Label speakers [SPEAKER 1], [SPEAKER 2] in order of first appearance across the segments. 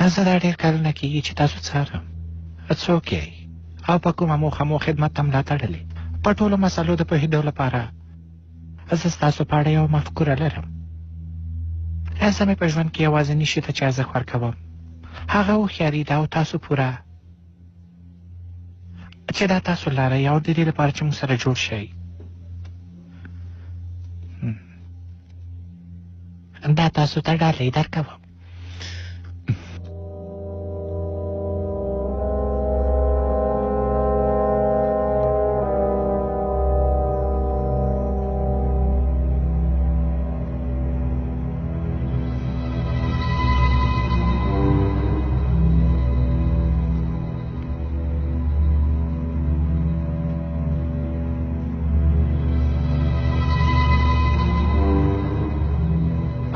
[SPEAKER 1] زه دا ډېر کلونه کېږي چې تاسو څارم. څوک یې او په کومه موخه مو خدمت ته ملا تړلې؟ په ټولو مسلو د پوهېدو لپاره زه ستاسو په اړه یوه مفکوره لرم. زه مې په ژوند کې یوازیني شي ته چې ارزښت ورکوم هغه هوښیاري ده او تاسو پوره چې دا تاسو لرئ او د دې لپاره چې موږ سره جوړ شئ. دا تاسو ته ډالۍ درکوم.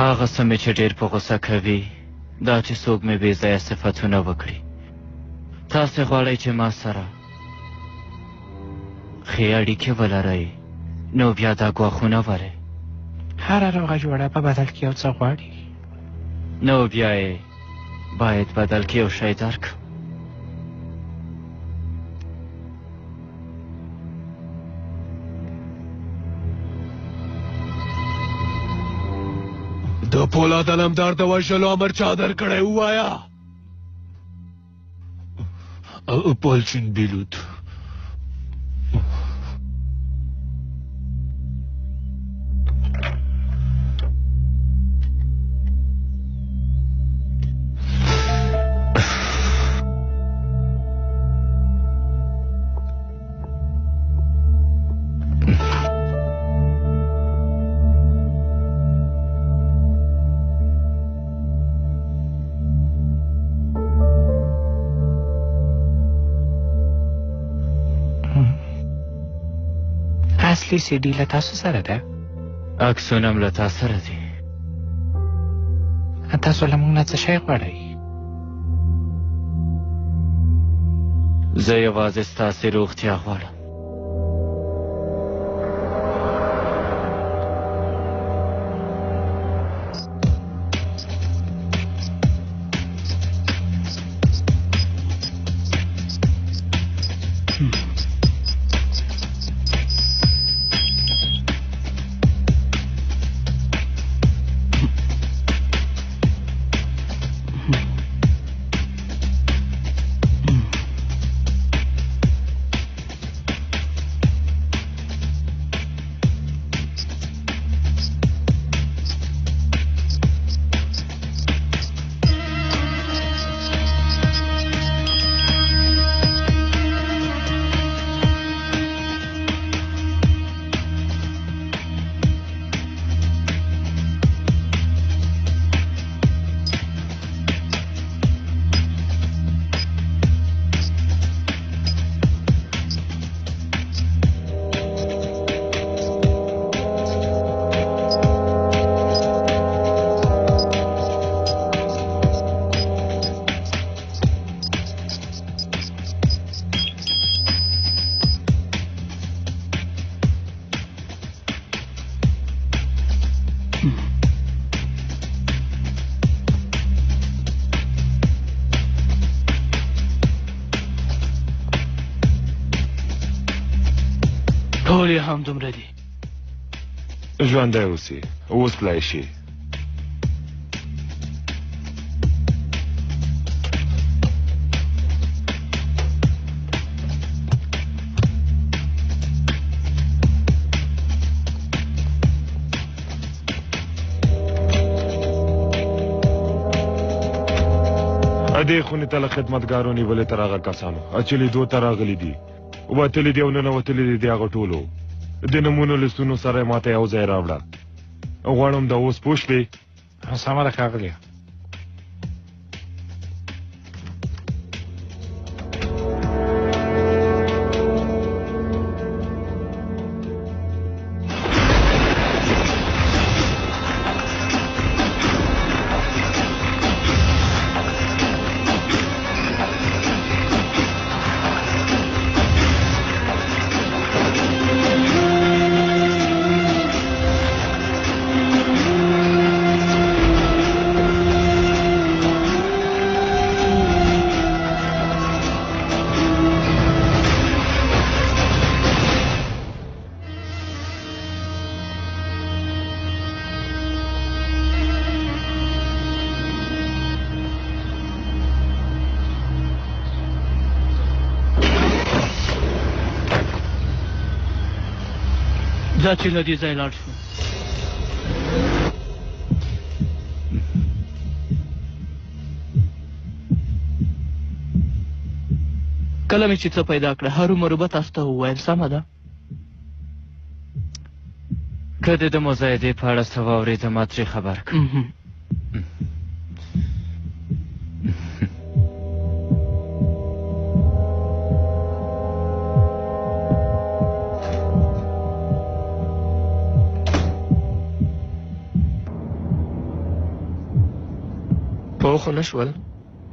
[SPEAKER 2] هغه څه مې چې ډېر په غوسه کوي دا چې څوک مې بې ځایه صفتونه وکړي. تاسې غواړئ چې ما سره ښې اړیکې ولرئ نو بیا دا ګواښونه ولرئ.
[SPEAKER 1] هره روغه جوړه په بدل کې یو څه غواړي.
[SPEAKER 2] نو بیا یې باید بدل کې یو شی درکړم.
[SPEAKER 3] د فولاد علمدار د وژلو امر چا درکړی ووایه؟ پالچین بیلود.
[SPEAKER 1] اصلي سی ډي له تاسو سره ده؟
[SPEAKER 2] عکسونه هم له تا سره دي.
[SPEAKER 1] تاسو له موږ نه څه شی غواړئ؟
[SPEAKER 2] زه یوازې ستاسې روغتیا غواړم.
[SPEAKER 4] ټول یې هم دومره دي.
[SPEAKER 3] ژوندی اوسې اوس تلای شي. ادې خونې ته له خدمتګارو نیولې تر هغه کسانو چې لیدو ته راغلي دي وتلي دي او ننوتلي دي هغه ټولو د نمونو لستونو سره یې ماته یو ځای راوړه. غواړم د اوس پوه شوې.
[SPEAKER 1] سمه ده ښاغلیه.
[SPEAKER 4] ځه چې له دې ځای لاړ شو. کله مې چې څه پیدا کړه هرومرو به تاسو ته وویل، سمه ده؟
[SPEAKER 2] که دې د مزایدې په اړه څه واورېده ما ترې خبر کړه.
[SPEAKER 5] پوه نه شول؟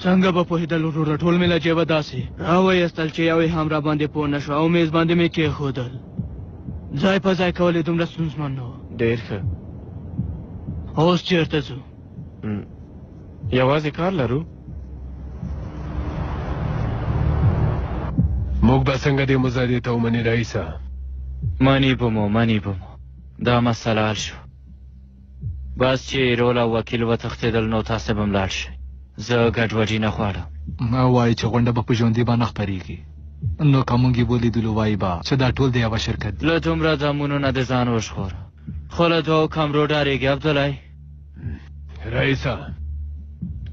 [SPEAKER 4] څنګه به پوهېدل وروره، ټول مې له جیبه داسې راوایستل چې یو یې هم را باندې پوه نه شو او میز باندې مې کېښودل. ځای په ځای کول یې دومره ستونزمن نه و.
[SPEAKER 5] ډېر ښه.
[SPEAKER 4] اوس چېرته ځو؟
[SPEAKER 5] یوازې کار لرو. موږ به څنګه دې مزایدې ته ومنې رئیسه؟
[SPEAKER 2] منی به مو دا مسله حل شو. بس چې رول او وکیل وتښتېدل نو تاسې به هم لاړ شئ. زه ګډوډي نه غواړم.
[SPEAKER 6] ما وایي چې غونډه به په ژوندي باندې خپرېږي، نو که موږ یې ولیدلو وایي به چې دا ټول د یوه شرکت دی.
[SPEAKER 2] له دومره دامونو نه د ځان وژغوره، خو له دوو کمرو ډارېږي عبدالله.
[SPEAKER 5] رئیسه،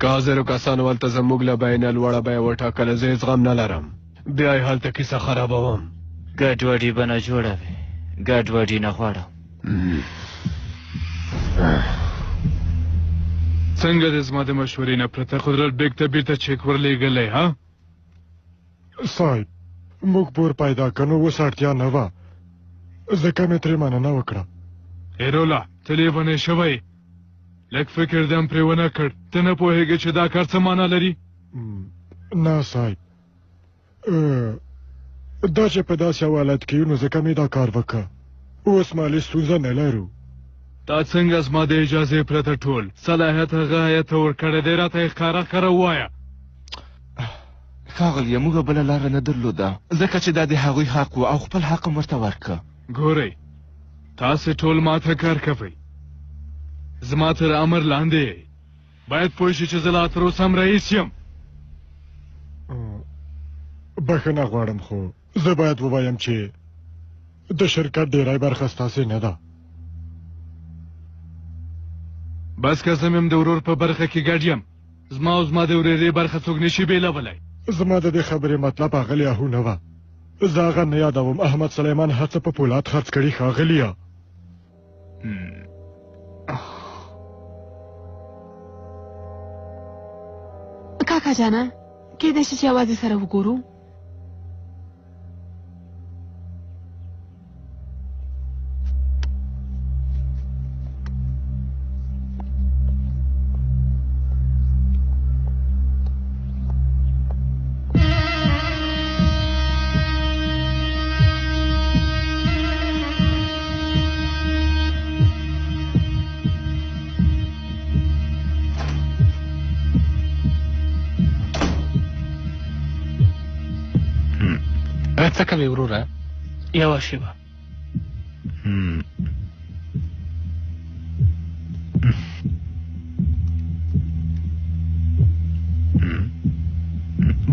[SPEAKER 5] که حاضرو کسانو هلته زموږ له بیانه لوړه بیه وټاکله، زه زغم نه لرم. بیا یې هلته کیسه خرابوم.
[SPEAKER 2] ګډوډي به نه جوړوې، ګډوډي نه غواړم.
[SPEAKER 7] څنګه د زما د مشورې نه پرته قدرت بیګ ته بیرته چیک ورلېږلی؟ ها
[SPEAKER 3] صاحب، موږ پور پیدا کړو، اوس اړتیا نه وه، ځکه مې ترې مننه وکړه.
[SPEAKER 7] هیرولا ته لیونی شوی، لږ فکر دې هم پرې ونه کړ. ته نه پوهېږې چې دا کار څه معنا لري؟
[SPEAKER 3] نه صاحب، دا چې په داسې حالت کې یو نو ځکه مې دا کار وکړه. اوس مالي ستونزه نه لرو.
[SPEAKER 7] دا څنګه زما د اجازې پرته ټول صلاحیت هغه هیات ته ورکړی دی؟ راته یې ښکاره ووایه.
[SPEAKER 6] ښاغلیه، موږ بله لاره نه درلوده، ځکه چې دا د هغوی حق و او خپل حق هم ورته ورکړه.
[SPEAKER 7] ګورئ، تاسې ټول ما ته کار کوئ، زما تر امر لاندې یئ. باید پوه شئ چې زه لا تر اوسه هم رئیس یم.
[SPEAKER 3] بخښنه غواړم، خو زه باید ووایم چې د شرکت ډېری برخه ستاسې نه ده.
[SPEAKER 7] بس که زه مې هم د ورور په برخه کې ګډ یم، زما او زما د ورېرې برخه څوک نشي بېلولی.
[SPEAKER 3] زما د دې خبرې مطلب هغه یهو نه وه. زه هغه نه یادوم. احمد سلیمان هڅه په فولاد خرڅ کړي ښاغلیه.
[SPEAKER 8] کاکا جانه، کېدای شي چې یوازې سره وګورو.
[SPEAKER 6] څه کوې وروره؟
[SPEAKER 4] یوه شېبه.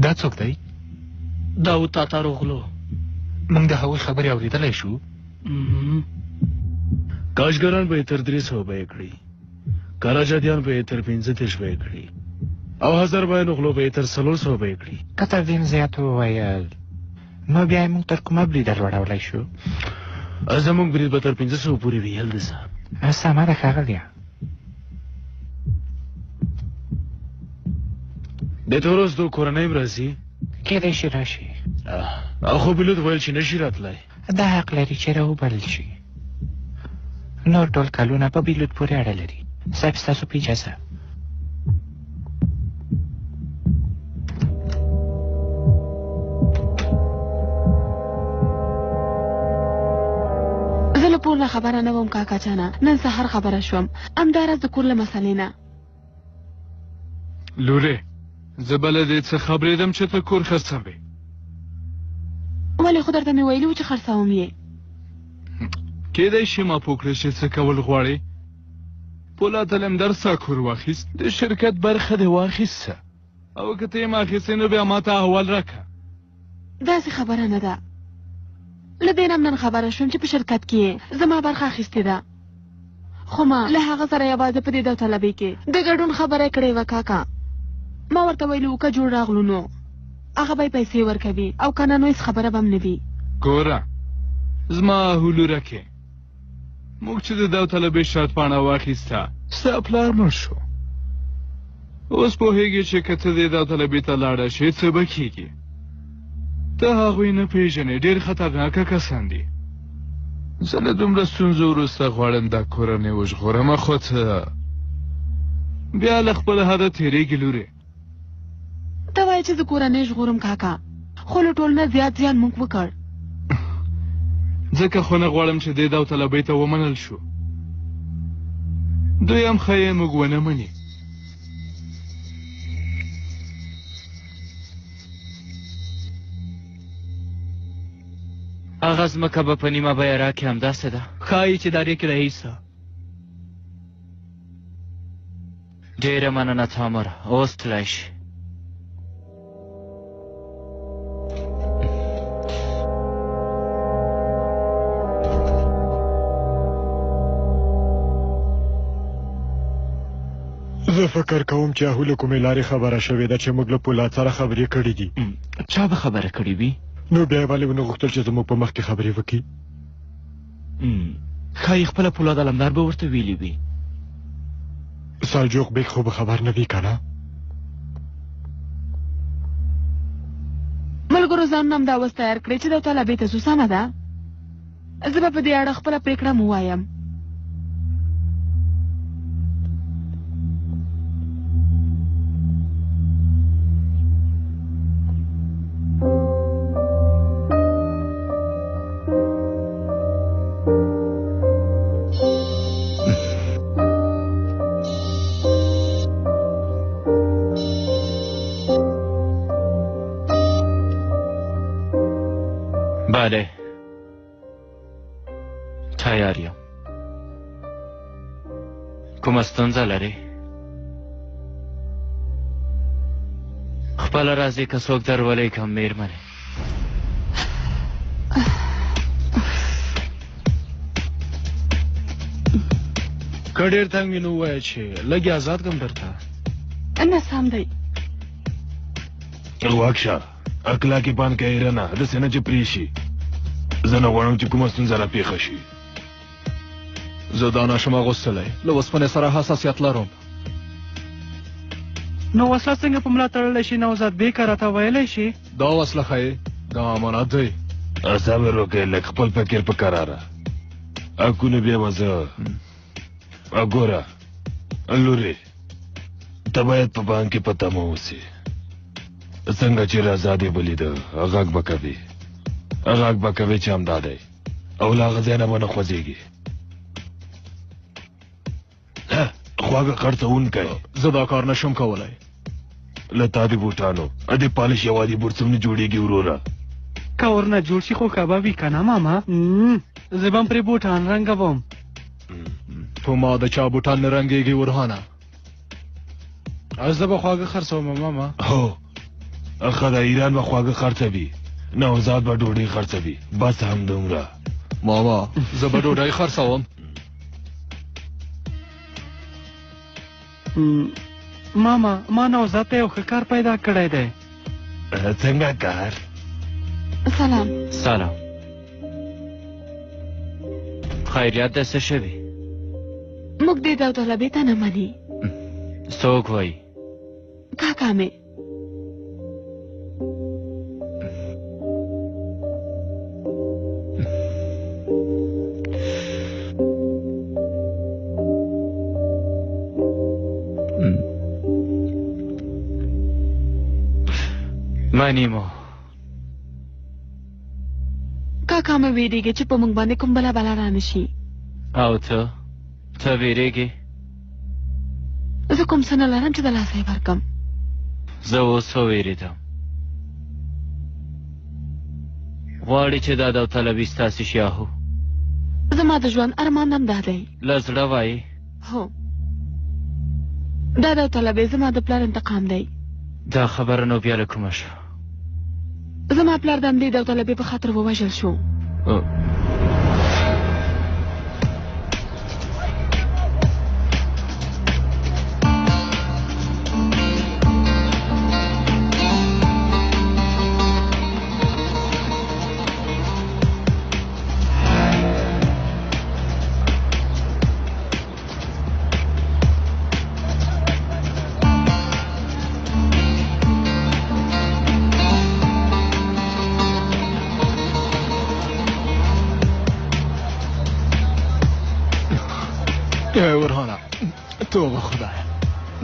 [SPEAKER 6] دا څوک دی؟
[SPEAKER 4] داود تاتار غلو.
[SPEAKER 6] موږ د هغوی خبرې اورېدلی شو.
[SPEAKER 4] کاشګران به یې تر 300 بیې کړي، کراجادیان به یې تر 35 بیې کړي، او هزار بیان غلو به یې تر 400 بیې کړي.
[SPEAKER 1] که تر دې زیات وویل نو بیا یې موږ تر کومه بریده لوړولی شو؟
[SPEAKER 4] زموږ برید به تر 500 پورې وي هلده صاحب.
[SPEAKER 1] سمه ده ښاغلیه.
[SPEAKER 4] د توروس دو کورنۍ هم راځي؟
[SPEAKER 1] کېدای شي راشي،
[SPEAKER 4] خو پیلوټ ویل چې نشي راتلی.
[SPEAKER 1] دا حق لري چې راوبلل شي. نور ټول کلونه په پیلوټ پورې اړه لري. صاحب ستاسو په اجازه.
[SPEAKER 8] زه له پور نه خبره نه وم کاکا جانه، نن سهار خبره شوم، همداراز د کور له مسلې نه.
[SPEAKER 7] لورې، زه به له دې څه خبرېدم چې ته کور خرڅوې.
[SPEAKER 8] ولې خو درته مې ویلي و چې خرڅوم یې.
[SPEAKER 7] کېدای شي ما پوه کړې چې څه کول غواړې. فولاد علم درسه کور واخیست، د شرکت برخه دې واخیسته، او که ته یې ما اخیستې نو بیا ما ته احوال راکړه.
[SPEAKER 8] داسې خبره نه ده. له دې نه نن خبره شوم چې په شرکت کې زما برخه اخیستې ده، خو ما له هغه سره یوازې په دې داوطلبۍ کې د ګډون خبره کړې وه. کاکا ما ورته ویلي وو که جوړ راغلو نو هغه به یې پیسې ورکوي او که نه نو هېڅ خبره به هم نه وي.
[SPEAKER 7] ګوره زما هلورکې، موږ چې د داوطلبۍ شرط پاڼه واخیسته ستا پلار مړ شو. اوس پوهېږي چې که ته دې داوطلبۍ ته لاړه شې څه به کېږي. ته هغوی نه پېژنې، ډېر خطرناکه کسان دي. زه له دومره ستونزو وروسته غواړم دا کورنۍ وژغورم، خو ته بیا له خپل حده تېرېږي لورې.
[SPEAKER 8] ته وایې چې زه کورنۍ ژغورم کاکا، خو له ټول نه زیات زیان موږ وکړ.
[SPEAKER 7] ځکه خو نه غواړم چې دې داوطلبۍ ته ومنل شو. دوی هم ښایي موږ ونه مني.
[SPEAKER 2] هغه ځمکه به په نیمه بیه راکړي، همداسې ده؟
[SPEAKER 4] ښایي چې دارې کې رئیسه.
[SPEAKER 2] ډېره مننه تامر، اوس تللی شي.
[SPEAKER 3] زه فکر کوم چې هغوی له کومې لارې خبره شوې ده چې موږ له فولاد سره خبرې کړې دي.
[SPEAKER 2] چا به خبره کړې وي؟
[SPEAKER 3] نو بیا یې ولې ونه غوښتل چې زموږ په مخ کې خبرې وکړي؟
[SPEAKER 2] ښایي خپله فولاد علمدار به ورته ویلي وي.
[SPEAKER 3] سلجوق بیګ خو به خبر نه وي که نه؟
[SPEAKER 8] ملګرو ځانونه همدا اوس تیار کړئ چې داوطلبۍ ته ځو. سمه ده؟ زه به په دې اړه خپله پرېکړه م ووایم.
[SPEAKER 2] بله تیار یم. کومه ستونزه لرې؟ خپله راځئ که څوک درولئ کم مېرمنې.
[SPEAKER 4] که ډېر تنګ مې نو ووایه چې لږ آزاد کړم درته.
[SPEAKER 8] نه سم دی.
[SPEAKER 3] واکشه اخلاقي پان کوي نه داسې نه چې پرې شي. زه نه غواړم چې کومه ستونزه را پېښه شي.
[SPEAKER 6] زه دا نشم اغوستلی، له اوسپنې سره حساسیت لرم.
[SPEAKER 4] نو وسله څنګه په ملا تړلی شي؟ نوزاد بیګه راته ویلی شي؟
[SPEAKER 6] دا وسله ښایي دا امانت دی.
[SPEAKER 3] صبر وکړئ لږ، خپل فکر په کراره. اکونه بیا به زه ګوره لورې، ته باید په بانک کې په تمه اوسې. څنګه چې رضا دې ولیده غږ به کوي، غږ به کوي چې همدا دی او له هغه ځای نه به نه خوځېږي. خواږه خرڅوونکی،
[SPEAKER 6] زه دا کار نشم کولی.
[SPEAKER 3] له تا دې بوټانو دې پالش یوازې بوټ څومره جوړېږي وروره.
[SPEAKER 4] که ورنه جوړ شي خو کبه وي که نه ماما؟ زه به هم پرې بوټان رنګوم.
[SPEAKER 6] په ما د چا بوټان نه رنګېږي ورهانه.
[SPEAKER 4] زه به خواږه خرڅوم ماما.
[SPEAKER 3] هو ښه ده، ایران به خواږه خرڅوي، نوزاد به ډوډۍ خرڅوي، بس همدومره.
[SPEAKER 6] ماما زه به ډوډۍ خرڅوم.
[SPEAKER 4] ماما ما نوزاد ته یو ښه کار پیدا کړی دی.
[SPEAKER 3] څنګه کار؟
[SPEAKER 8] سلام.
[SPEAKER 2] سلام. خیریت ده څه شوي؟
[SPEAKER 8] موږ دې داوطلبۍ ته نه مني.
[SPEAKER 2] څوک وایي؟
[SPEAKER 8] کاکا مې.
[SPEAKER 2] منیمو.
[SPEAKER 8] کاکا مې ویریږي چې په موږ باندې کوم بلا را نشي.
[SPEAKER 2] او ته ویریږې؟
[SPEAKER 8] زه کوم څه نه لرم چې د لاسه یې ورکم.
[SPEAKER 2] زه اوس وویرېدم. غواړې چې دا داوطلبي ستاسې شي؟ هو
[SPEAKER 8] زما د ژوند ارمان هم دا دی.
[SPEAKER 2] له زړه وایې؟
[SPEAKER 8] هو دا داوطلبۍ زما د پلار انتقام دی.
[SPEAKER 2] دا خبره نو بیا له کومه شوه؟
[SPEAKER 8] زما پلار د همدې داوطلبۍ په خاطر ووژل شو.
[SPEAKER 6] ورهانه توبه خدای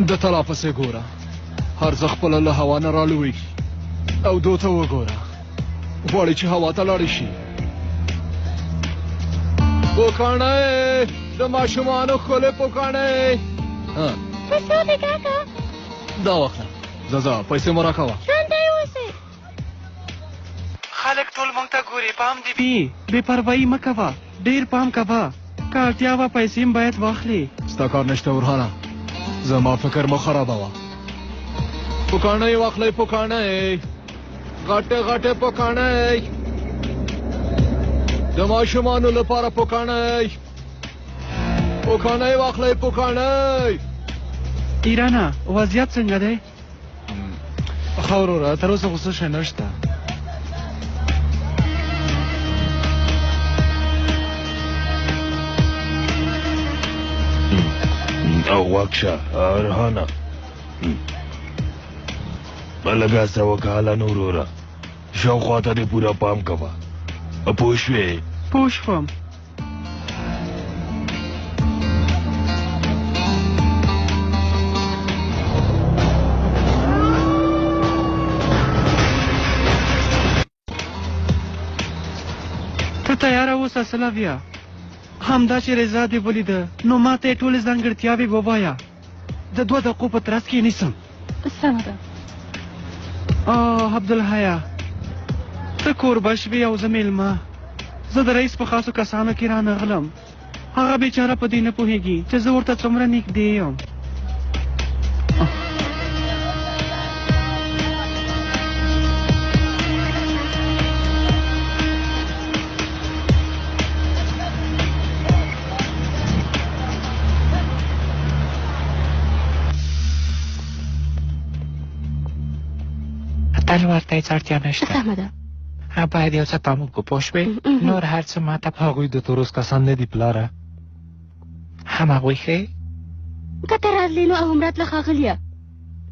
[SPEAKER 6] د تلا پسې ګوره هر څه خپله له هوا نه رالویږي او دو ته وګوره غواړي چې هوا ته لاړې شي پوکاڼی د ماشومانو ښکلې پوکاڼی
[SPEAKER 8] څه دی کاکا
[SPEAKER 6] دا وخته ځه پیسې مو راکوه
[SPEAKER 8] ژوندی اوسئ
[SPEAKER 4] خلک ټول موږ ته ګوري پام دې وي بې پروایي مه کوه ډېر پام کوه که اړتیا وه پیسې هم باید واخلې
[SPEAKER 6] ستا کار نشته ورهانه زما فکر مه خرابوه پوکاڼی واخلئ پوکاڼی غټې غټې پوکاڼی د ماشومانو لپاره پوکاڼی پوکاڼی واخلئ پوکاڼی
[SPEAKER 4] ایرانه وضعیت څنګه دی
[SPEAKER 6] ښه وروره تر اوسه خو څه شی نشته
[SPEAKER 3] او واکشه ارهانه لږه څه وکاله نو وروره شاوخوا ته دې پوره پام کوه پوه شوې
[SPEAKER 4] پوه شوم ته تیاره اوسه سلاویه همدا چې رضا دې ولیده نو ما ته یې ټولې ځانګړتیاوې ووایه د 2 دقیقو په ترڅ کې یې نیسم
[SPEAKER 8] سمه ده
[SPEAKER 4] عبدالحیا ته کوربه شوې او زه میلمه زه د رئیس په خاصو کسانو کې رانغلم هغه بیچاره په دې نه پوهېږي چې زه ورته څومره نږدې یم
[SPEAKER 1] تل ورته هېڅ اړتیا نشته
[SPEAKER 8] سمه ده
[SPEAKER 1] باید یو څه پام وکړو پوه شوې نور هر څه ما ته
[SPEAKER 6] هغوی د تروس کسان نه دي پلاره
[SPEAKER 1] همهغوی ښې
[SPEAKER 8] که ته راتلې نو او هم راتله ښاغلیه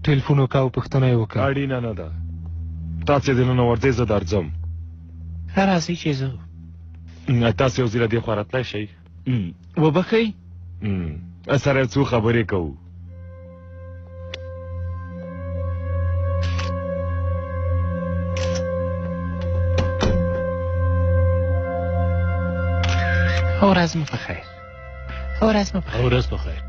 [SPEAKER 6] ټلیفون وکړه او پوښتنه یې وکړه
[SPEAKER 3] اړینه نه ده تاسې دننه ورځئ زه درځم
[SPEAKER 1] راځئ چې زه
[SPEAKER 3] تاسې یو ځله دې خوا راتلی شئ
[SPEAKER 2] وبښئ
[SPEAKER 3] سره یو څو خبرې کوو
[SPEAKER 1] ورځ مو بخیر ورځ مو بخیر
[SPEAKER 2] ورځ بخیر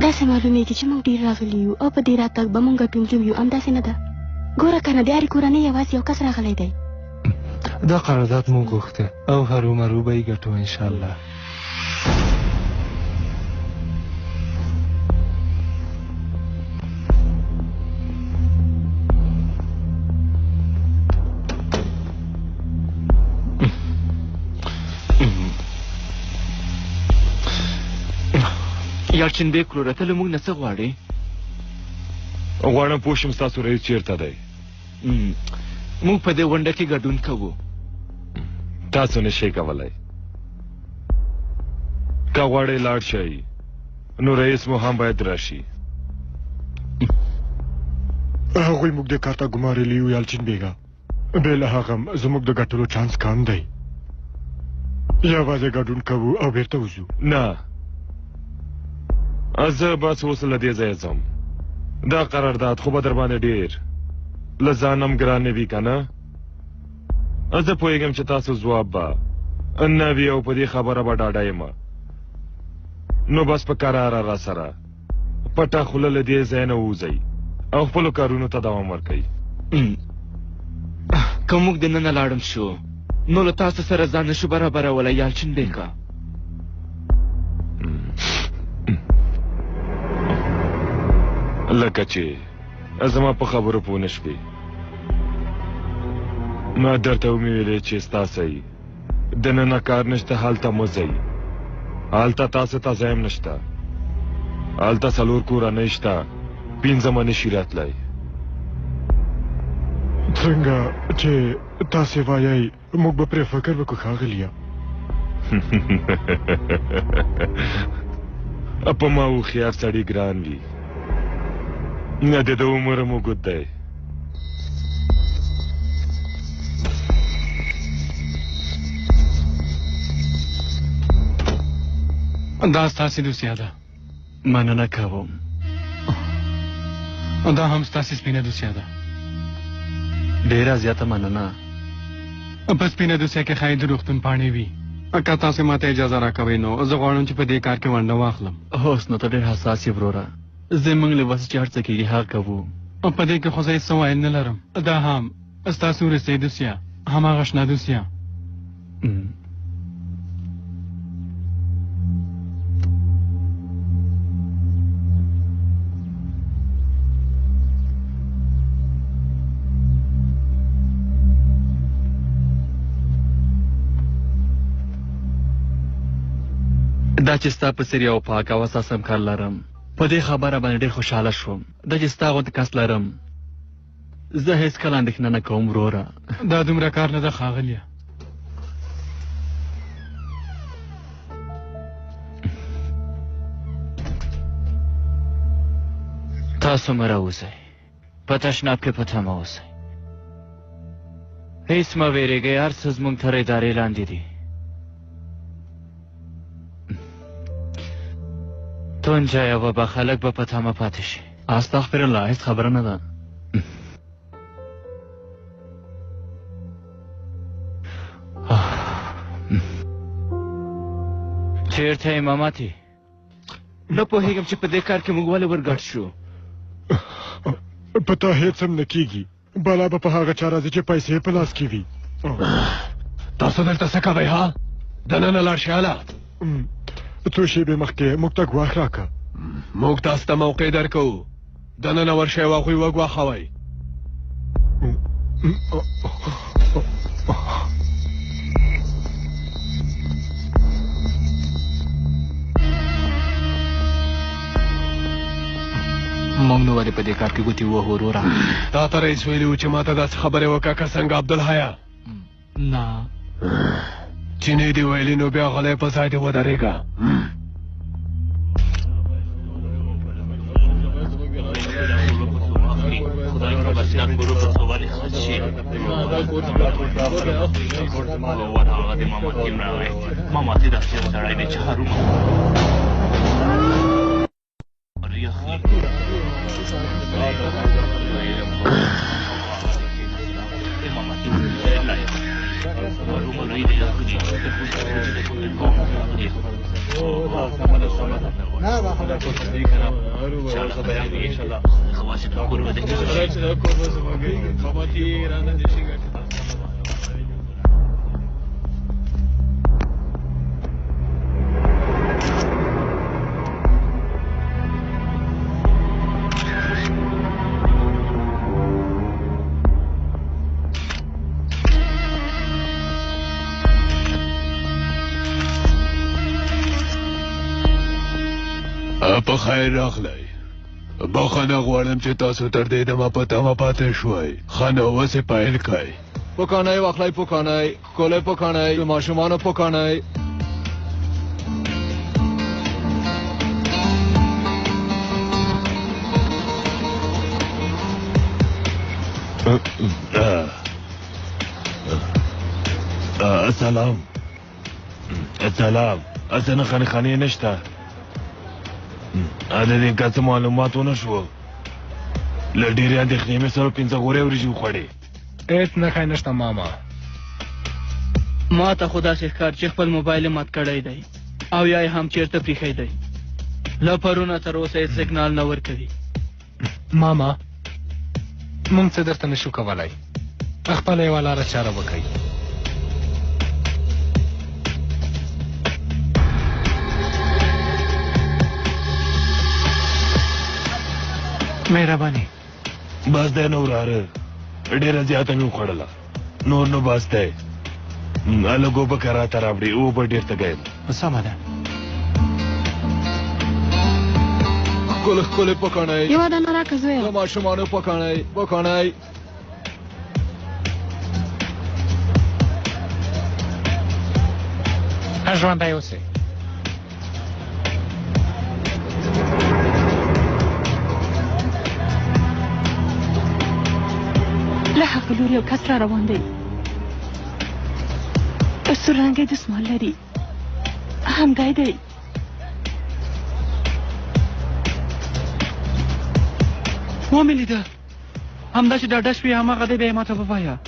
[SPEAKER 8] داسې معلومیږي چې موږ ډېر راغلي یو او په دې راتګ به موږ ګټونکي یو همداسې نه ده ګوره که نه د هرې کورنۍ یوازې یو کس راغلی دی
[SPEAKER 6] دا قرارداد مو غوښته او هرومرو به یې ګټو انشاءالله
[SPEAKER 4] یالچین بیک وروره ته له موږ نه څه غواړې
[SPEAKER 3] غواړم پوه شم ستاسو رئیس چېرته دی
[SPEAKER 4] موږ په دې غونډه کې ګډون کوو
[SPEAKER 3] تاسو نشئ کولی که غواړئ لاړ شئ نو رئیس مو هم باید راشي
[SPEAKER 9] هغوی موږ د کار ته ګمارلي یو یالچین بیګه بې له هغه زموږ د ګټلو چانس کم دی یوازې ګډون کوو او بیرته وځو
[SPEAKER 3] نه زه بس اوس له دې ځایه ځم دا قرارداد خو به در باندې ډېر له ځانم ګران نه وي که نه زه پوهېږم چې تاسو ځواب به نه وي او په دې خبره به ډاډه یم نو بس په کراره را سره پټه خوله له دې ځای نه ووځئ او خپلو کارونو ته دوام ورکوي.
[SPEAKER 4] که موږ د ننه لاړم شو نو له تاسو سره ځان نشو برابرولی یالچین بیګا.
[SPEAKER 3] لکه چې زما په خبرو پوه نه شوې. ما درته ومې ویلې چې ستاسئ دننه کار نشته، هلته مه ځئ. هلته تاسو ته ځای هم نشته. هلته 4 کورنۍ شته، 5 نشي راتلی.
[SPEAKER 9] څنګه چې تاسې وایئ موږ به پرې فکر وکړو ښاغلیه.
[SPEAKER 3] په ما هوښیار سړي ګران وي، نه د ده عمر هم اوږد دی.
[SPEAKER 6] دا ستاسې دوسیه ده.
[SPEAKER 2] مننه کوم.
[SPEAKER 6] دا هم ستاسې سپینه دوسیه ده.
[SPEAKER 2] ډېره زیاته مننه.
[SPEAKER 6] په سپینه دوسیه کې ښایي د روغتون پاڼې وي. که تاسې ماته اجازه راکوئ نو زه غواړم چې په دې کار کې ونډه واخلم.
[SPEAKER 2] اوس نو ته ډېر حساس یې وروره. زموږ له وس چې هر څه کېږي هغه کوو.
[SPEAKER 6] په دې کې خو زه هېڅ څه ویل نه لرم. دا هم ستاسو وروستۍ دوسیه، هماغه شنه دوسیه.
[SPEAKER 2] دا چې ستا په څېر یو پاک او اساس همکار لرم، په دې خبره باندې ډېر خوشحاله شوم. دا چې ستا غوندې کس لرم، زه هېڅکله اندېښنه نه کوم وروره.
[SPEAKER 6] دا دومره کار نه ده ښاغلیه.
[SPEAKER 2] تاسو مه راوځئ، په تشناب کې په تمه اوسئ. هېڅ مه وېرېږئ، هر څه زموږ تر ادارې لاندې دي. تونجه یوه به خلک به په تمه پاتې شي. استغفرالله، هېڅ خبره نه ده. چېرته یې ماماتې؟
[SPEAKER 4] نه پوهېږم چې په دې کار کې موږ ولې ورګډ شو.
[SPEAKER 9] په تا هېڅ هم نه کېږي. بلا به په هغه چا راځي چې پیسې په لاس کې وي.
[SPEAKER 5] تاسو دلته څه کوئ ها؟ دننه لاړ شئ هله.
[SPEAKER 9] څو شېبې مخکې موږ ته ګواښ راکړه.
[SPEAKER 5] موږ تاسو ته موقع درکوو. دننه ورشئ او هغوی وګواښوئ.
[SPEAKER 6] موږ نو ولې په دې کار کې ګوتې ووهو وروره؟
[SPEAKER 5] تا ته رئیس ویلي و چې ما ته داسې خبرې وکړه که څنګه عبدالحیا؟
[SPEAKER 6] نه
[SPEAKER 5] چې نه دې ویلي نو بیا غلی په ځای دې ودرېږه. په خیر راغلی. بخښنه غواړم چې تاسو تر دې دمه په تمه پاتې شوئ. ښه نو اوس یې پیل کړئ.
[SPEAKER 6] پوکانۍ واخلئ، پوکانۍ ښکلی پوکانۍ، د ماشومانو پوکانۍ.
[SPEAKER 3] سلام. سلام. څه نښانې خانې نشته؟ د دې که څه معلومات ونه شو؟ له ډېرې اندېښنې مې سره 5 غورې وریجې وخوړې.
[SPEAKER 6] هېڅ نښه نشته ماما.
[SPEAKER 4] ما ته خو داسې ښکار چې خپل موبایل یې مات کړی دی او یا یې هم چېرته پریښی دی. له پرونه تر اوسه یې سیګنال نه ورکوي.
[SPEAKER 6] ماما مونږ څه درته نشو کولی خپله یوه لاره چاره وکئ
[SPEAKER 1] مهرباني
[SPEAKER 3] بس دی نو وراره ډېره زیاته مې وخوړله نور نو بس دی هلک اوبه که راته راوړي اوبه ډېر تږی یم
[SPEAKER 1] سمه ده
[SPEAKER 6] ښکلې ښکلې پکاڼۍ
[SPEAKER 8] یوه دانه راکړه زویه
[SPEAKER 6] د ماشومانو پکاڼۍ
[SPEAKER 1] ژوندی اوسئ
[SPEAKER 8] له هغه لور یو کس را روان دی سور رنګی دستمال لري همدی دی
[SPEAKER 2] ومې لیده همدا چې ډاډه شوې هماغه دی بیا یې ماته ووایه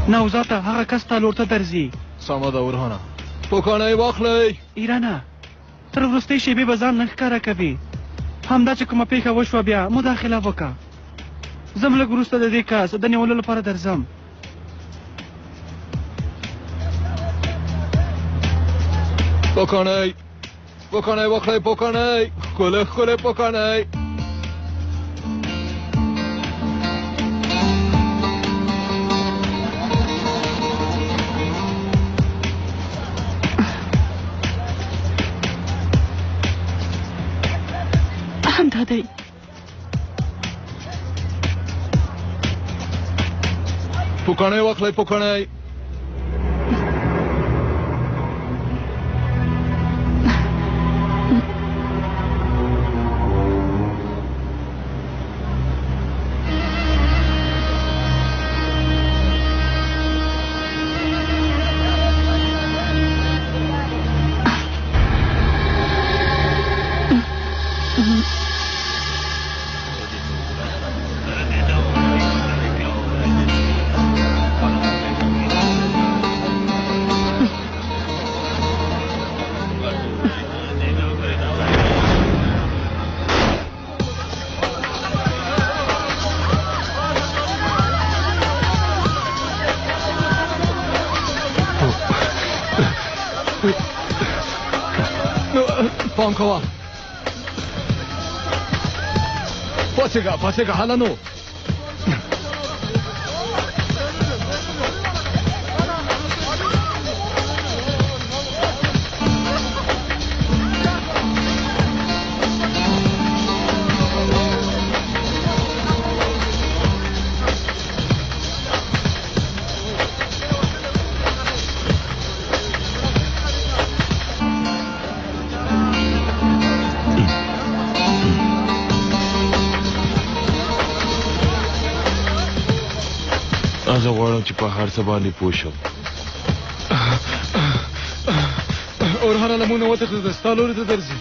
[SPEAKER 2] نوزاته هغه کس تا لور ته درځي
[SPEAKER 6] سمه ده ورهانه پکاڼۍ واخلئ
[SPEAKER 2] ایرانه تر وروستۍ شېبې به ځان نه ښکاره کوي همدا چې کومه پیښه وشوه بیا مداخله وکړه زه م لږ وروسته د دې کس د نیولو لپاره درځم
[SPEAKER 6] پکاڼۍ واخلئ پکاڼۍ ښکلې ښکلې پکاڼۍ
[SPEAKER 8] همدا دی
[SPEAKER 6] پکاڼۍ واخلئ پکاڼۍ پام کوه پاسېږه هله نو
[SPEAKER 3] زه غواړم چې په هر څه باندې پوه شم
[SPEAKER 6] اورهانه لمونه وتښتېده ستا لوري ته درځي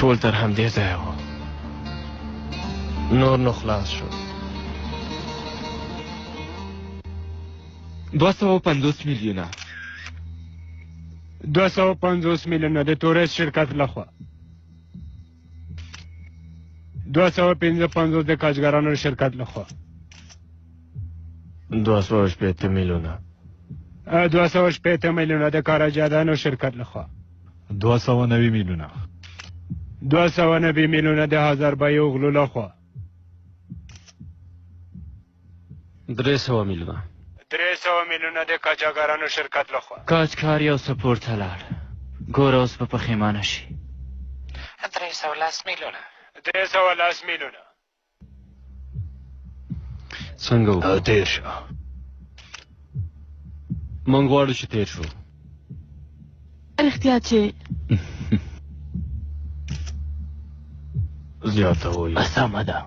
[SPEAKER 3] ټول تر همدې ځایه وو نور نو خلاص شو
[SPEAKER 10] 250 میلیونه 250 میلیونه د تورست شرکت لخوا 255 د کارګرانو شرکت لخوا
[SPEAKER 3] 280 میلیونه
[SPEAKER 10] 280 میلیونه د کارګرانو شرکت لخوا
[SPEAKER 9] 290 میلیونه
[SPEAKER 10] 290 میلیونه د هزاربایو غلو لخوا
[SPEAKER 2] 300 میلیونه
[SPEAKER 10] 300 میلیونه د قاچاقارانو شرکت لخوا
[SPEAKER 4] کاچکار یو سپور ته لاړ ګوره اوس به پښیمانه شي
[SPEAKER 1] 310 میلیونه
[SPEAKER 10] 310 میلیونه
[SPEAKER 2] څنګه وو
[SPEAKER 6] تیر شه
[SPEAKER 2] مونږ غواړو چې تیر شو
[SPEAKER 8] رښتیا چې
[SPEAKER 2] زیاته وایي
[SPEAKER 4] سمه ده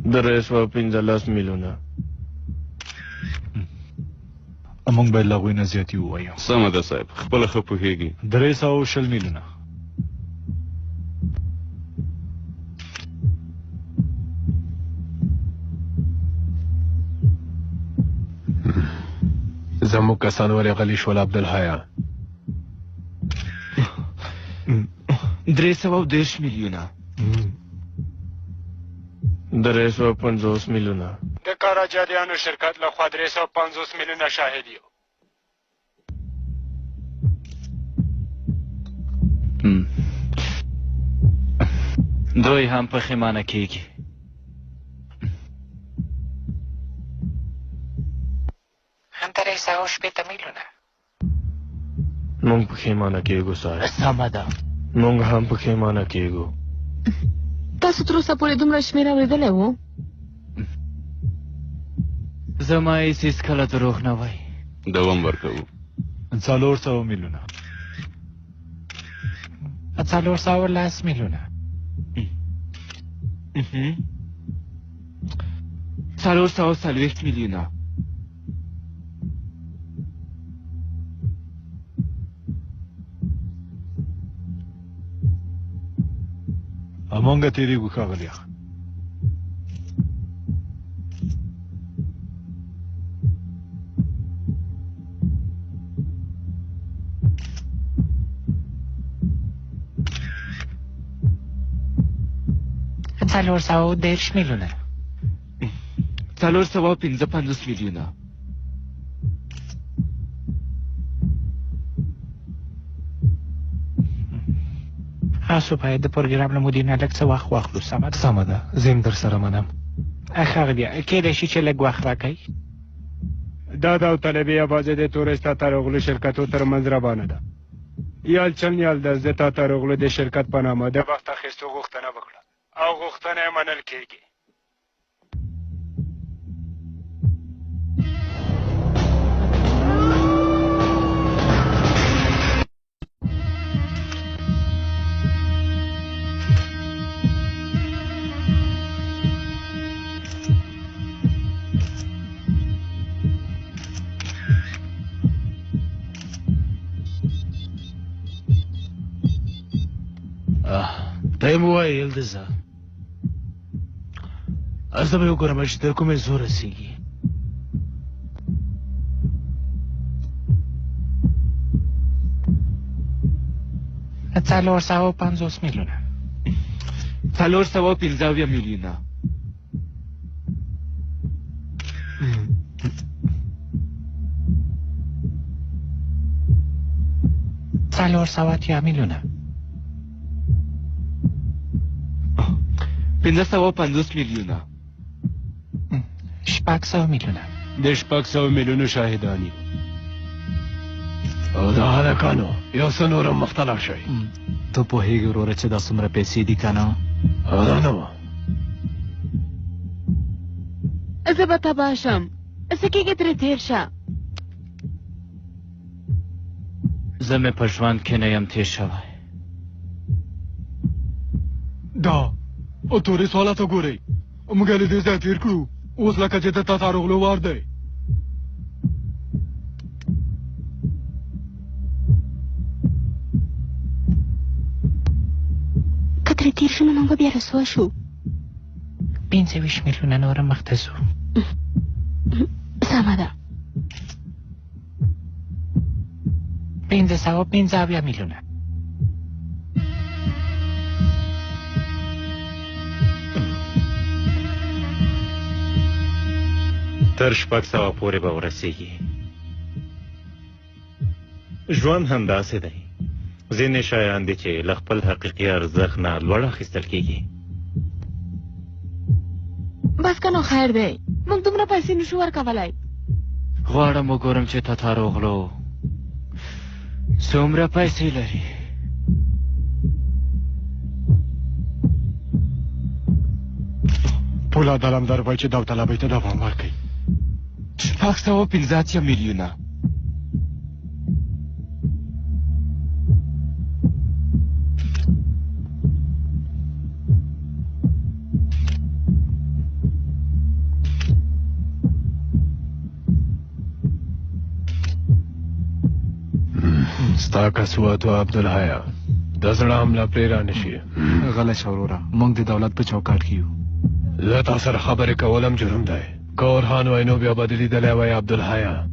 [SPEAKER 2] 315 میلیونه
[SPEAKER 6] موږ باید له هغوی نه زیاتې ووایو
[SPEAKER 3] سمه ده صاحب خپله ښه پوهېږي
[SPEAKER 6] 320 میلیونه
[SPEAKER 5] زموږ کسان ولې غلي شول عبدالحیا
[SPEAKER 4] 310 میلیونه
[SPEAKER 2] 350 میلیونه
[SPEAKER 10] د کاراجاریانو شرکت لخوا 350 میلیونه شاهد یو
[SPEAKER 4] دوی هم پښیمانه کیږي
[SPEAKER 1] 360 میلیونه
[SPEAKER 2] مونږ پښیمانه کېږو صاحب
[SPEAKER 4] سمه ده
[SPEAKER 2] مونږ هم پښیمانه کېږو
[SPEAKER 8] تاسو تر اوسه پورې دومره شمېر اورېدلی و
[SPEAKER 4] زما هېڅ هېڅکله دروغ نه وایي
[SPEAKER 3] دوام ورکوو
[SPEAKER 6] 400 میلیونه
[SPEAKER 1] 410 میلیونه
[SPEAKER 4] 440 میلیونه
[SPEAKER 6] مونږ تېرېږو ښاغلی یخ
[SPEAKER 1] څلور سوه 10 میلیونه
[SPEAKER 4] 455 میلیونه
[SPEAKER 1] تاسو باید د پروګرام له مدیر نه لږ څه وخت واخلو
[SPEAKER 6] سمه ده زه هم در سره منم
[SPEAKER 1] ښاغلیه کیدای شي چې لږ وخت راکئ
[SPEAKER 10] دا داوطلبي یوازې د تورستا ترغلو شرکتو ترمنځ روانه ده یال چن یال د زتا ترغلو د شرکت په نامه د وخت اخیستو غوښتنه وکړه او غوښتنه یې منل کیږي
[SPEAKER 4] ته یې مو وایي یلدزه زه به یې وګورم چې تر کومې زور رسېږي
[SPEAKER 1] 450 میلیونه
[SPEAKER 4] 415 میلیونه
[SPEAKER 1] 410 میلیونه
[SPEAKER 4] 550 میلیونه
[SPEAKER 1] 600 میلیونه
[SPEAKER 10] د 600 میلیونو شاهدانی
[SPEAKER 5] او دا هلکانو یو څه نور هم مختلف شئ
[SPEAKER 4] ته پوهېږې وروره چې دا څومره پیسې دي که نه
[SPEAKER 5] دا نه وه
[SPEAKER 8] زه به تباه شم څه کېږي ترې تېر شه
[SPEAKER 4] زه مې په ژوند کې نه یم تېر شوی
[SPEAKER 6] دا او تورې سواله ته ګورئ موږ یې له دې ځایه تېر کړو اوس لکه چې د تا تاروغلو وار دی
[SPEAKER 8] که ترې تېر شو نو موږ به بیا رسوا شو
[SPEAKER 1] 25 میلیونه نور مخته ځو
[SPEAKER 8] سمه ده
[SPEAKER 1] 550 میلیونه
[SPEAKER 11] تر 600 پورې به ورسېږي ژوند همداسې دی ځینې شیان دي چې له خپل حقیقي ارزښت نه لوړ اخیستل کېږي.
[SPEAKER 8] بس که نو خیر دی، موږ دومره پیسې نشو ورکولی.
[SPEAKER 4] غواړم وګورم چې تتا روغلو څومره پیسې لري.
[SPEAKER 9] فولاد علمدار وایي چې داوطلبۍ ته دوام ورکوي.
[SPEAKER 6] 615 میلیونه.
[SPEAKER 5] ستا کسوت و عبدالحیا د زړه حمله پرې رانشي.
[SPEAKER 6] غلی شه وروره، موږ د دولت په چوکاټ کې یو.
[SPEAKER 5] زه تا سره خبرې کول هم جرم دی. که اورحان وای نو بیا به دې لیدلی وای عبدالحیا.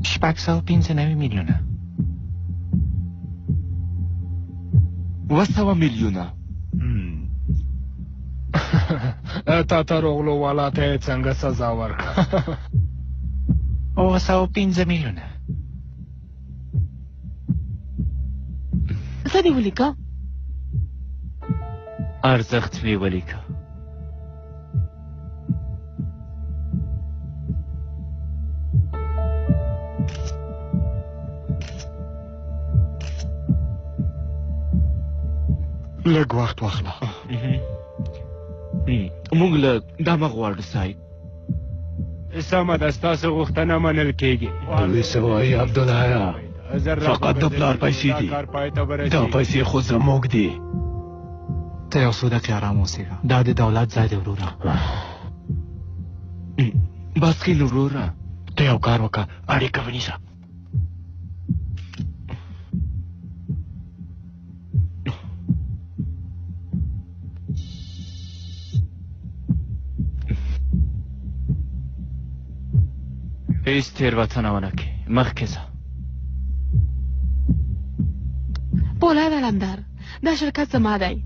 [SPEAKER 1] شپږ سوه پنځه نوي میلیونه.
[SPEAKER 6] 200 میلیونه.
[SPEAKER 5] تا ته روغلو والا ته یې څنګه سزا ورکړه؟
[SPEAKER 1] 215 میلیونه.
[SPEAKER 8] څه دې ولیکه؟
[SPEAKER 4] ارزښت مې ولیکه.
[SPEAKER 9] لږ وخت واخله.
[SPEAKER 4] موږ له دمه غواړو صاحب.
[SPEAKER 10] سمه ده، ستاسو غوښتنه منل کېږي.
[SPEAKER 5] دوی څه وایي عبدالحیا؟ فقط د پلار پیسې دي، دا پیسې خو زموږ دي.
[SPEAKER 1] ته یو څو دقیقې ارام اوسېږه، دا د دولت ځای دی وروره.
[SPEAKER 4] بس کې نو وروره،
[SPEAKER 1] ته یو کار وکړه، اړیکه ونیسه.
[SPEAKER 4] هیڅ تېروتنه ونه کړې، مخکې ځه.
[SPEAKER 8] فولاد علمدار، دا شرکت زما دی.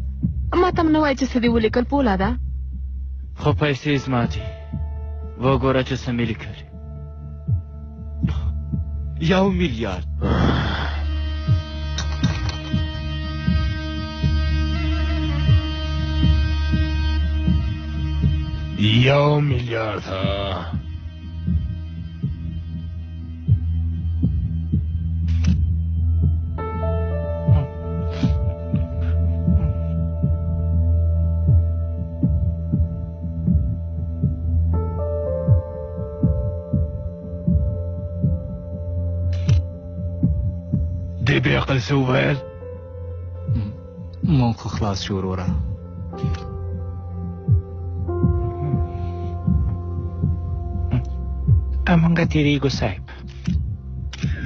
[SPEAKER 8] ما ته م نه وایي چې څه دې ولیکل فولاده.
[SPEAKER 4] خو پیسې زما دي، وګوره چې څه مې لیکلي.
[SPEAKER 6] 1 میلیارد.
[SPEAKER 5] یو میلیارد. دې بې عقل څه وویل؟
[SPEAKER 1] موږ خو خلاص شو وروره. موږ تېرېږو صاحب.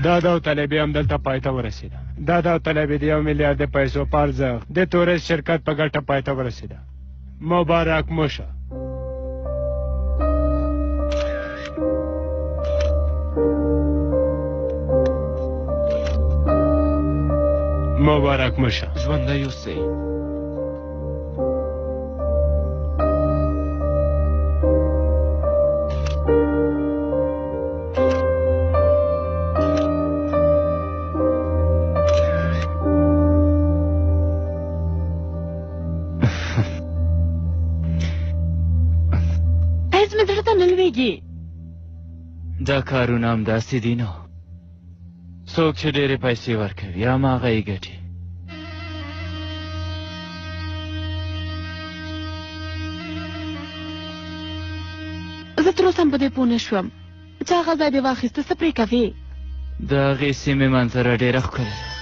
[SPEAKER 10] دا داوطلبي همدلته پای ته ورسېده. دا داوطلبي د 1 میلیارد د پیسو په ارزښت د تورست شرکت په ګټه پای ته ورسېده. مبارک مو شه. مبارک مو شه.
[SPEAKER 4] ژوندی اوسئ. دا کارونه همداسې دي نو. څوک چې ډېرې پیسې ورکوي هماغه یې ګټي.
[SPEAKER 8] زه تر اوسه هم په دې پوه نه شوم چې هغه ځای دې واخیسته، څه پرې کوې؟
[SPEAKER 4] د هغې سیمې منظره ډېره ښکلې ده.